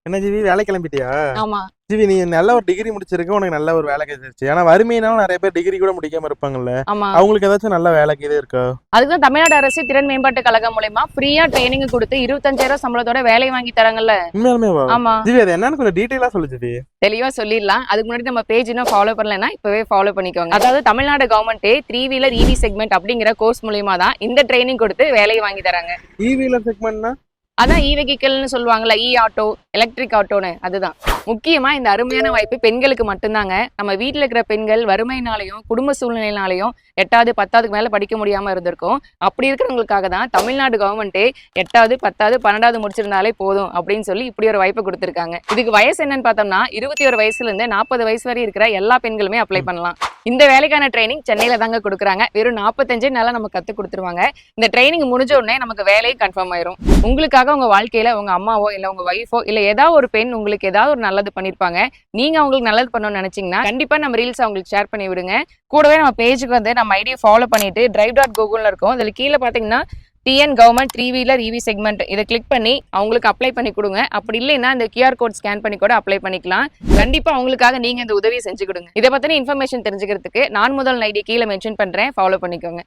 என்ன ஜிவி வேலை கிளம்பிட்டியா? ஆமா. ஜிவி நீ நல்ல ஒரு டிகிரி முடிச்சிருக்க, உனக்கு நல்ல ஒரு வேலை கிடைச்சிருச்சு. ஆனா வறுமையினால நிறைய பேர் டிகிரி கூட முடிக்காம இருப்பாங்கல்ல, ஆமா. அவங்களுக்கு ஏதாச்சும் நல்ல வேலைக்கு இது இருக்கா? அதுக்குதான் தமிழ்நாடு அரசு திறன் மேம்பாட்டு கழகம் மூலமா ஃப்ரீயா ட்ரைனிங் கொடுத்து 25,000 சம்பளத்தோட வேலை வாங்கி தராங்கல்ல. உண்மையாலுமேவா? ஆமா. ஜிவி அது என்னன்னு கொஞ்சம் டீட்டெயிலா சொல்லு ஜிவி. தெளிவா சொல்லிடலாம். அதுக்கு முன்னாடி நம்ம பேஜ் இன்னும் ஃபாலோ பண்ணலன்னா இப்பவே ஃபாலோ பண்ணிக்கோங்க. அதாவது தமிழ்நாடு கவர்மெண்ட் 3 வீலர் இவி செக்மெண்ட் அப்படிங்கிற கோர்ஸ் மூலியமா தான் இந்த ட்ரைனிங் கொடுத்து வேலையை வாங்கி தராங்க. வீலர் செக்மெண்ட்னா அதான் இ வெஹிக்கிள்னு சொல்லுவாங்கல்ல, இ ஆட்டோ, எலக்ட்ரிக் ஆட்டோன்னு. அதுதான் முக்கியமா இந்த அருமையான வாய்ப்பு பெண்களுக்கு மட்டும்தாங்க. நம்ம வீட்டில் இருக்கிற பெண்கள் வறுமையினாலையும் குடும்ப சூழ்நிலையினாலையும் 8வது 10க்கு மேல படிக்க முடியாம இருந்திருக்கும். அப்படி இருக்கிறவங்களுக்காக தான் தமிழ்நாடு கவர்மெண்ட்டே 8வது 10வது 12வது முடிச்சிருந்தாலே போதும் அப்படின்னு சொல்லி இப்படி ஒரு வாய்ப்பு கொடுத்துருக்காங்க. இதுக்கு வயசு என்னன்னு பார்த்தோம்னா 21 வயசுல இருந்து 40 வயசு வரை இருக்கிற எல்லா பெண்களுமே அப்ளை பண்ணலாம். இந்த வேலைக்கான ட்ரைனிங் சென்னையில தாங்க கொடுக்குறாங்க. வெறும் 45 நாளா நம்ம கத்து கொடுத்துருவாங்க. இந்த ட்ரைனிங் முடிஞ்ச உடனே நமக்கு வேலையை கன்ஃபார்ம் ஆயிரும். உங்களுக்காக உங்க வாழ்க்கையில உங்க அம்மாவோ இல்ல உங்க வைஃபோ இல்ல ஏதாவது ஒரு பெண் உங்களுக்கு ஏதாவது ஒரு நல்லது பண்ணிருப்பாங்க. நீங்க அவங்களுக்கு நல்லது பண்ணணும்னு நினைச்சீங்கன்னா கண்டிப்பா நம்ம ரீல்ஸ் அவங்களுக்கு ஷேர் பண்ணி விடுங்க. கூடவே நம்ம பேஜுக்கு வந்து நம்ம ஐடியை ஃபாலோ பண்ணிட்டு drive.google இருக்கும். அதுல கீழே பாத்தீங்கன்னா டிஎன் கவர்மெண்ட் 3 வீலர் இவி செக்மெண்ட் இதை கிளிக் பண்ணி அவங்களுக்கு அப்ளை பண்ணி கொடுங்க. அப்படி இல்லைன்னா இந்த QR கோட் ஸ்கேன் பண்ணி கூட அப்ளை பண்ணிக்கலாம். கண்டிப்பா அவங்களுக்காக நீங்க இந்த உதவியை செஞ்சு கொடுங்க. இதை பத்தின இன்ஃபர்மேஷன் தெரிஞ்சுக்கிறதுக்கு நான் முதல் ஐடி கீழே மென்ஷன் பண்றேன், ஃபாலோ பண்ணிக்கோங்க.